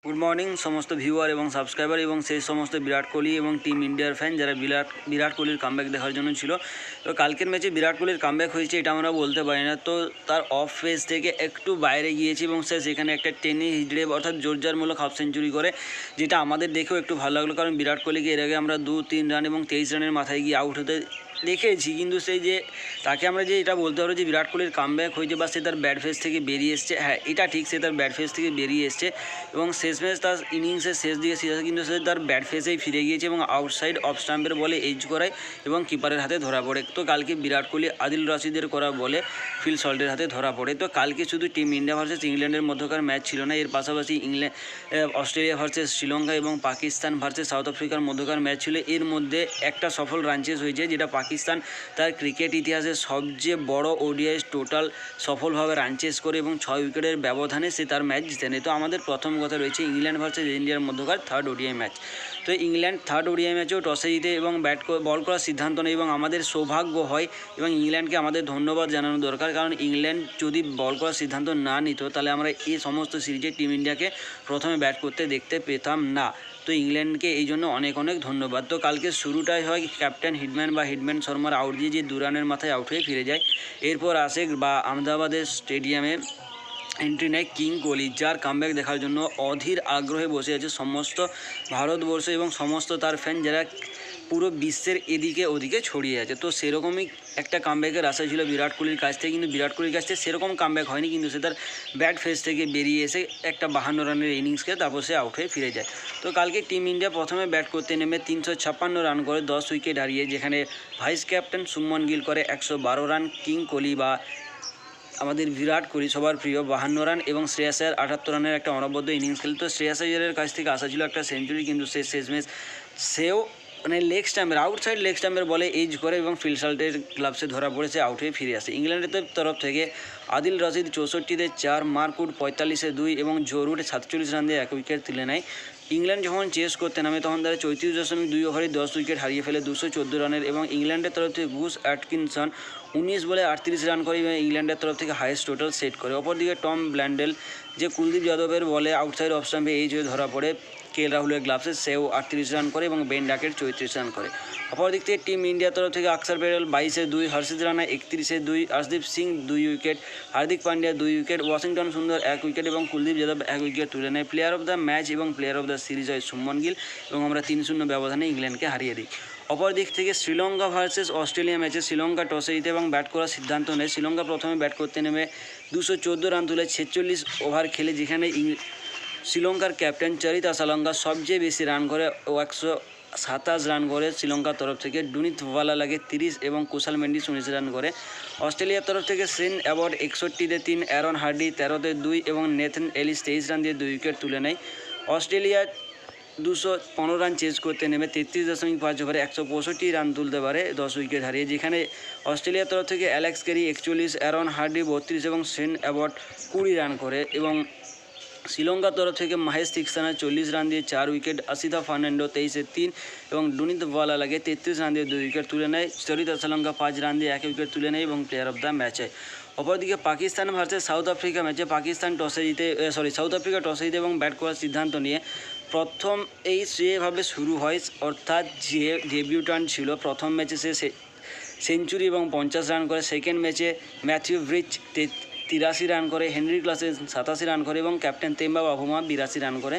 Good morning সমস্ত viewer এবং subscriber এবং সেই সমস্ত বিরাট কোহলি এবং টিম ইন্ডিয়ার ফ্যান যারা বিরাট কোহলির কামব্যাক দেখার জন্য ছিল। তো কালকের ম্যাচে বিরাট কোহলির কামব্যাক হয়েছে এটা আমরা বলতে পারি না, তো তার অফ ফেজ থেকে একটু বাইরে গিয়েছে এবং সে সেখানে একটা টেনে হিজড়ে অর্থাৎ জোরজারমূলক হাফ সেঞ্চুরি করে, যেটা আমাদের দেখেও একটু ভালো লাগলো। কারণ বিরাট কোহলিকে এর আগে আমরা 2-3 রান এবং 23 রানের মাথায় গিয়ে আউট হতে দেখেছি, কিন্তু সেই যে তাকে আমরা যে এটা বলতে পারবো যে বিরাট কোহলির কামব্যাক হয়েছে বা সে তার ব্যাট ফেজ থেকে বেরিয়ে এসছে, হ্যাঁ এটা ঠিক, সে তার ব্যাট ফেজ থেকে বেরিয়ে এসছে এবং শেষমেশ তার ইনিংসের শেষ দিকে কিন্তু সে তার ব্যাট ফেজেই ফিরে গিয়েছে এবং আউটসাইড অফ স্টাম্পের বলে এজ করায় এবং কিপারের হাতে ধরা পড়ে। তো কালকে বিরাট কোহলি আদিল রশিদের করা বলে ফিল সল্টের হাতে ধরা পড়ে। তো কালকে শুধু টিম ইন্ডিয়া ভার্সেস ইংল্যান্ডের মধ্যকার ম্যাচ ছিল না, এর পাশাপাশি অস্ট্রেলিয়া ভার্সেস শ্রীলঙ্কা এবং পাকিস্তান ভার্সেস সাউথ আফ্রিকার মধ্যকার ম্যাচ ছিল। এর মধ্যে একটা সফল রান চেস হয়েছে, যেটা পাকিস্তান তার ক্রিকেট ইতিহাসে সবচেয়ে বড় ওডিআই টোটাল সফলভাবে রান চেস করে এবং 6 উইকেটের ব্যবধানে সে তার ম্যাচ জিতে নেয়। তো আমাদের প্রথম কথা রয়েছে ইংল্যান্ড ভার্সেস ইন্ডিয়ার মধ্যকার থার্ড ওডিআই ম্যাচ। তো ইংল্যান্ড থার্ড ওডিআই ম্যাচেও টসে জিতে এবং বল করার সিদ্ধান্ত নেয় এবং আমাদের সৌভাগ্য হয় এবং ইংল্যান্ডকে আমাদের ধন্যবাদ জানানো দরকার, কারণ ইংল্যান্ড যদি বল করার সিদ্ধান্ত না নিত তাহলে আমরা এই সমস্ত সিরিজে টিম ইন্ডিয়াকে প্রথমে ব্যাট করতে দেখতে পেতাম না। তো ইংল্যান্ডকে এই জন্য অনেক অনেক ধন্যবাদ। তো কালকে শুরুটাই হয় ক্যাপ্টেন হিটম্যান শর্মার আউট দিয়ে, যে 2 রানের মাথায় আউট হয়ে ফিরে যায়। এরপর আসে আহমেদাবাদের স্টেডিয়ামে এন্ট্রি নেয় কিং কোহলি, যার কামব্যাক দেখার জন্য অধীর আগ্রহে বসে আছে সমস্ত ভারতবর্ষ এবং সমস্ত তার ফ্যান, যারা পুরো বিশ্বের এদিকে ওদিকে ছড়িয়ে আছে। তো সেরকমই একটা কামব্যাকের আশা ছিল বিরাট কোহলির কাছ থেকে, কিন্তু বিরাট কোহলির কাছ থেকে সেরকম কামব্যাক হয়নি, কিন্তু সে তার ব্যাট ফেজ থেকে বেরিয়ে এসে একটা 52 রানের ইনিংসকে তারপর সে আউট হয়ে ফিরে যায়। তো কালকে টিম ইন্ডিয়া প্রথমে ব্যাট করতে নেমে 356 রান করে 10 উইকেট হারিয়ে, যেখানে ভাইস ক্যাপ্টেন শুভমন গিল করে 112 রান, কিং কোহলি বা আমাদের বিরাট কোহলি সবার প্রিয় 52 রান এবং শ্রেয়াস আয়ার 78 রানের একটা অনবদ্য ইনিংস খেলে। তো শ্রেয়াস আয়ারের কাছ থেকে আসা ছিল একটা সেঞ্চুরি, কিন্তু শেষমেশ সেও লেগ স্ট্যাম্পের আউটসাইড লেগ স্ট্যাম্পের বলে এজ করে এবং ফিল সল্টের গ্লাভসে ধরা পড়েছে, আউট হয়ে ফিরে আসে। ইংল্যান্ডের তরফ থেকে আদিল রশিদ 64-তে 4, মার্কুড 45-এ 2 এবং জোরুট 47 রান দিয়ে 1 উইকেট তুলে নেয়। ইংল্যান্ড যখন চেস করতে নামে তখন তারা 34.2 ওভারে 10 উইকেট হারিয়ে ফেলে 214 রানের এবং ইংল্যান্ডের তরফ থেকে গুস অ্যাটকিনসন 19 বলে 38 রান করে এবং ইংল্যান্ডের তরফ থেকে হাইয়েস্ট টোটাল সেট করে। অপরদিকে টম ব্ল্যান্ডেল, যে কুলদীপ যাদবের বলে আউটসাইড অফ স্টাম্পে এই হয়ে ধরা পড়ে কে রাহুলের গ্লাভসে, সেও 38 রান করে এবং বেন ডাকেট 34 রান করে। অপরদিক থেকে টিম ইন্ডিয়ার তরফ থেকে Axar Patel 22-2, Harshit Rana 31-2, Arshdeep Singh 2 wicket, Hardik Pandya 2 wicket, Washington Sundar 1 wicket এবং কুলদীপ যাদব 1 উইকেট তুলে নেয়। প্লেয়ার অফ দ্য ম্যাচ এবং প্লেয়ার অফ দ্য সিরিজ হয় শুভমন গিল এবং আমরা 3-0 ব্যবধানে ইংল্যান্ডকে হারিয়ে দিই। অপর দিক থেকে শ্রীলঙ্কা ভার্সেস অস্ট্রেলিয়া ম্যাচে শ্রীলঙ্কা টসে জিতে এবং ব্যাট করার সিদ্ধান্ত নেয়। শ্রীলঙ্কা প্রথমে ব্যাট করতে নেমে 214 রান তুলে 46 ওভার খেলে, যেখানে শ্রীলঙ্কার ক্যাপ্টেন চরিতা সালঙ্গা সবচেয়ে বেশি রান করে ও 127 রান করে শ্রীলঙ্কার তরফ থেকে। ডুনিত ভালা লাগে 30 এবং কুশাল মেন্ডিস 19 রান করে। অস্ট্রেলিয়ার তরফ থেকে সেন অ্যাবট 61-তে 3, অ্যারন হার্ডি 13-তে 2 এবং নেথন এলিস 23 রান দিয়ে 2 উইকেট তুলে নেয়। অস্ট্রেলিয়া 215 রান চেজ করতে নেমে 33.5 ওভারে 165 রান তুলতে পারে 10 উইকেট হারিয়ে, যেখানে অস্ট্রেলিয়ার তরফ থেকে অ্যালেক্স ক্যারি 41, অ্যারন হার্ডি 32 এবং সেন অ্যাবট 20 রান করে এবং শ্রীলঙ্কার তরফ থেকে মহেশ তিক্সানা 40 রান দিয়ে 4 উইকেট, আসিফা ফার্নান্ডো 23-এ 3 এবং ডুনিত ভালা লাগে 33 রান দিয়ে 2 উইকেট তুলে নেয়। চরিতা সালঙ্গা 5 রান দিয়ে 1 উইকেট তুলে নেয় এবং প্লেয়ার অফ দ্য ম্যাচ হয়। অপরদিকে পাকিস্তান ভার্সেস সাউথ আফ্রিকা ম্যাচে সাউথ আফ্রিকা টসে জিতে এবং ব্যাট করার সিদ্ধান্ত নিয়ে প্রথম সেভাবে শুরু হয়, অর্থাৎ যে ডেবিউট্যান্ট ছিল প্রথম ম্যাচে সে সেঞ্চুরি এবং 50 রান করে। সেকেন্ড ম্যাচে ম্যাথিউ ব্রিচ 83 রান করে, হেনরি ক্লাসে 87 রান করে এবং ক্যাপ্টেন তেম্বা বাভুমা 82 রান করে।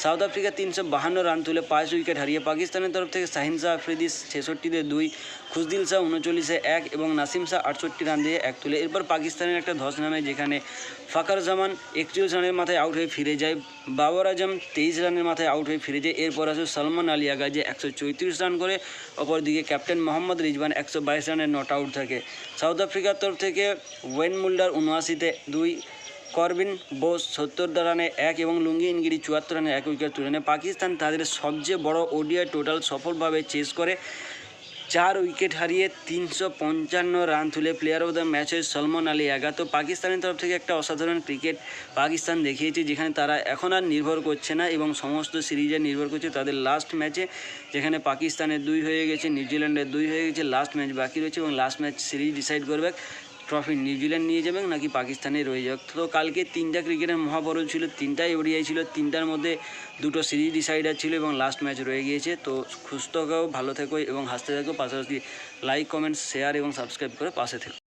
সাউথ আফ্রিকা 352 রান তুলে 5 উইকেট হারিয়ে। পাকিস্তানের তরফ থেকে শাহিন শাহ আফ্রিদি 66-তে 2, খুশদিল শাহ 39-এ 1 এবং নাসিম শাহ 68 রান দিয়ে 1 তুলে। এরপর পাকিস্তানের একটা ধস নামে, যেখানে ফাকার জামান 41 রানের মাথায় আউট হয়ে ফিরে যায়, বাবর আজম 23 রানের মাথায় আউট হয়ে ফিরে যায়। এরপর আসে সলমান আলী আগা, যে 134 রান করে। অপরদিকে ক্যাপ্টেন মোহাম্মদ রিজওয়ান 122 রানের নট আউট থাকে। সাউথ আফ্রিকার তরফ থেকে ওয়েন মুল্ডার 79-তে 2, করবিন বোস 70 রানে 1 এবং লুঙ্গি ইনগিরি 74 রানে 1 উইকেট তুলে নেয়। পাকিস্তান তাদের সবচেয়ে বড় ওডিআই টোটাল সফলভাবে চেস করে 4 উইকেট হারিয়ে 355 রান তুলে প্লেয়ার অফ দ্য ম্যাচ হয় সলমান আলী আগা। তো পাকিস্তানের তরফ থেকে একটা অসাধারণ ক্রিকেট পাকিস্তান দেখিয়েছে, যেখানে তারা এখন আর নির্ভর করছে না এবং সমস্ত সিরিজে নির্ভর করছে তাদের লাস্ট ম্যাচে, যেখানে পাকিস্তানের 2 হয়ে গেছে, নিউজিল্যান্ডের 2 হয়ে গেছে, লাস্ট ম্যাচ বাকি রয়েছে এবং লাস্ট ম্যাচ সিরিজ ডিসাইড করবে ট্রফি নিউজিল্যান্ড নিয়ে যাবেন নাকি পাকিস্তানে রয়ে যাবে। তো কালকে 3টা ক্রিকেটের মহাপর্ব ছিল, 3টাই ওডিআই ছিল, 3টার মধ্যে 2টো সিরিজ ডিসাইডার ছিল এবং লাস্ট ম্যাচ রয়ে গিয়েছে। তো সুস্থ থাকো, ভালো থেকো এবং হাসতে থাকো, পাশাপাশি লাইক, কমেন্ট, শেয়ার এবং সাবস্ক্রাইব করে পাশে থেকো।